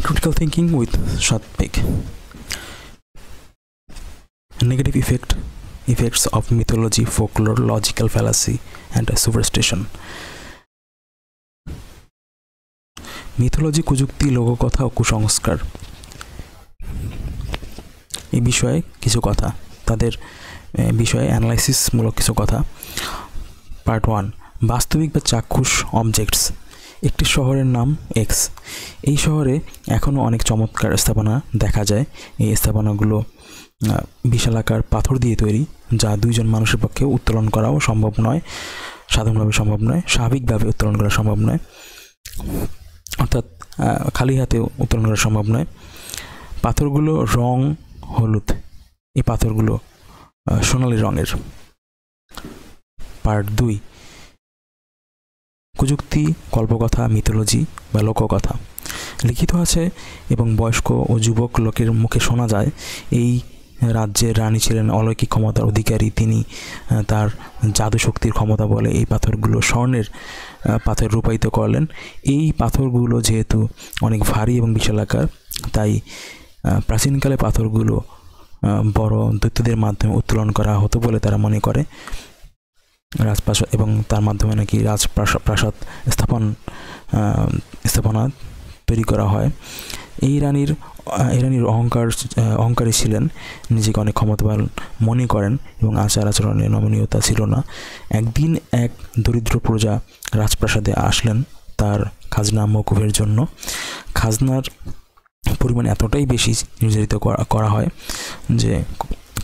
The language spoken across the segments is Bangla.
Critical thinking with Satpik. Negative effects of mythology, folklore, logical fallacy, and superstition. Mythology, কুযুক্তি, লোককথা ও কুসংস্কার এই বিষয়ে কিছু কথা, তাদের বিষয়ে অ্যানালাইসিসমূলক কিছু কথা। পার্ট 1, বাস্তবিক বা চাক্ষুষ অবজেক্টস। একটি শহরের নাম এক্স। এই শহরে এখনও অনেক চমৎকার স্থাপনা দেখা যায়। এই স্থাপনাগুলো বিশালাকার পাথর দিয়ে তৈরি, যা দুইজন মানুষের পক্ষে উত্তোলন করাও সম্ভব নয়, সাধারণভাবে সম্ভব নয়, স্বাভাবিকভাবে উত্তোলন করা সম্ভব নয়, অর্থাৎ খালি হাতে উত্তোলন করা সম্ভব নয়। পাথরগুলো রং হলুদ, এই পাথরগুলো সোনালি রঙের। পার্ট 2, কুযুক্তি, কল্পকথা, মিথোলজি বা লোককথা। লিখিত আছে এবং বয়স্ক ও যুবক লোকের মুখে শোনা যায় এই রাজ্যের রানী ছিলেন অলৌকিক ক্ষমতার অধিকারী। তিনি তার জাদু শক্তির ক্ষমতা বলে এই পাথরগুলো স্বর্ণের পাথর রূপায়িত করলেন। এই পাথরগুলো যেহেতু অনেক ভারী এবং বিশালাকার, তাই প্রাচীনকালে পাথরগুলো বড় দৈত্যদের মাধ্যমে উত্তোলন করা হতো বলে তারা মনে করে। রাজপ্রাসাদ এবং তার মাধ্যমে নাকি রাজপ্রাসাদ স্থাপনা তৈরি করা হয়। এই রানীর অহংকারী ছিলেন, নিজেকে অনেক ক্ষমতাবান মনে করেন এবং আচার আচরণের নমনীয়তা ছিল না। একদিন এক দরিদ্র প্রজা রাজপ্রাসাদে আসলেন তার খাজনা মওকুফের জন্য। খাজনার পরিমাণ এতটাই বেশি নির্ধারিত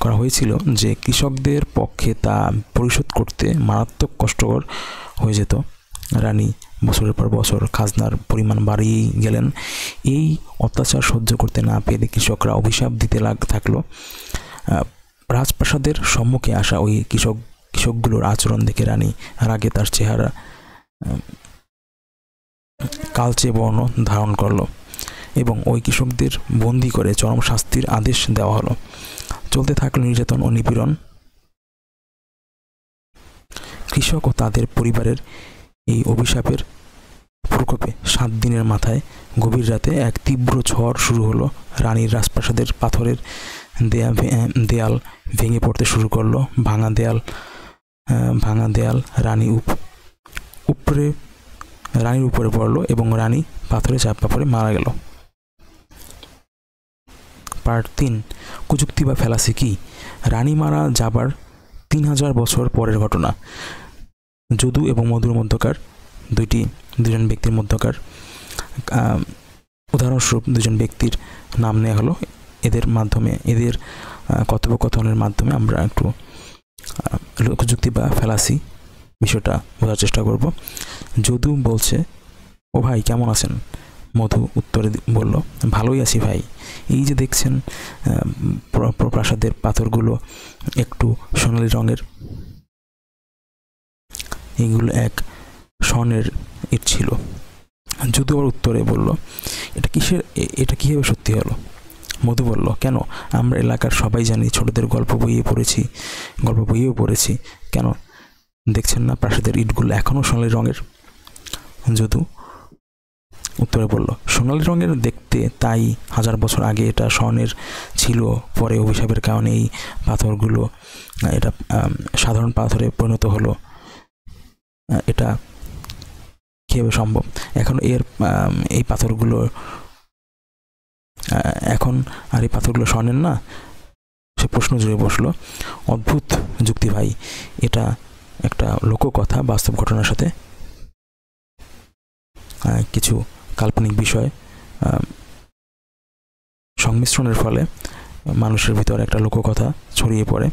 করা হয়েছিল যে কৃষকদের পক্ষে তা পরিশোধ করতে মারাত্মক কষ্টকর হয়ে যেত। রানী বছরের পর বছর খাজনার পরিমাণ বাড়িয়েই গেলেন। এই অত্যাচার সহ্য করতে না পেরে কৃষকরা অভিশাপ দিতে থাকলো। রাজপ্রাসাদের সম্মুখে আসা ওই কৃষকগুলোর আচরণ দেখে রানী রাগে তার চেহারা কালচে বর্ণ ধারণ করলো এবং ওই কৃষকদের বন্দি করে চরম শাস্তির আদেশ দেওয়া হলো। চলতে থাকলো নির্যাতন ও নিপীড়ন। কৃষক ও তাদের পরিবারের এই অভিশাপের প্রকোপে 7 দিনের মাথায় গভীর রাতে এক তীব্র ঝড় শুরু হলো। রানীর রাজপ্রাসাদের পাথরের দেয়াল ভেঙে পড়তে শুরু করলো। ভাঙা দেয়াল রানীর উপরে পড়লো এবং রানী পাথরে চাপা পড়ে মারা গেল। পার্ট 3, কুযুক্তি বা ফ্যালাসি কি? রানী মারা যাবার 3000 বছর পরের ঘটনা। যদু এবং মধুর মধ্যকার দুজন ব্যক্তির মধ্যকার উদাহরণস্বরূপ দুজন ব্যক্তির নাম নেওয়া হলো। এদের কথোপকথনের মাধ্যমে আমরা একটু কুযুক্তি বা ফ্যালাসি বিষয়টা বোঝার চেষ্টা করব। যদু বলছে, ও ভাই কেমন আছেন? মধু উত্তরে বলল, ভালোই আছি ভাই। এই যে দেখছেন প্রাসাদের পাথরগুলো একটু সোনালি রঙের, এইগুলো এক স্বর্ণের ইট ছিল। যদু আবার উত্তরে বলল, এটা কিভাবে সত্যি হলো? মধু বলল, কেন, আমরা এলাকার সবাই জানি, ছোটদের গল্প বইয়েও পড়েছি। কেন দেখছেন না প্রাসাদের ইটগুলো এখনও সোনালি রঙের? যদু উত্তরে বলল, সোনালি রঙের দেখতে, তাই 1000 বছর আগে এটা স্বর্ণের ছিল। পরে অভিশাপের কারণে এই পাথরগুলো এটা সাধারণ পাথরে পরিণত হলো। এটা কিভাবে সম্ভব? এখন এই পাথরগুলো স্বর্ণের না? সে প্রশ্ন জুড়ে বসলো। অদ্ভুত যুক্তি ভাই, এটা একটা লোককথা বাস্তব ঘটনার সাথে কিছু কাল্পনিক বিষয় সংমিশ্রণের ফলে মানুষের ভিতরে একটা লোককথা ছড়িয়ে পড়ে।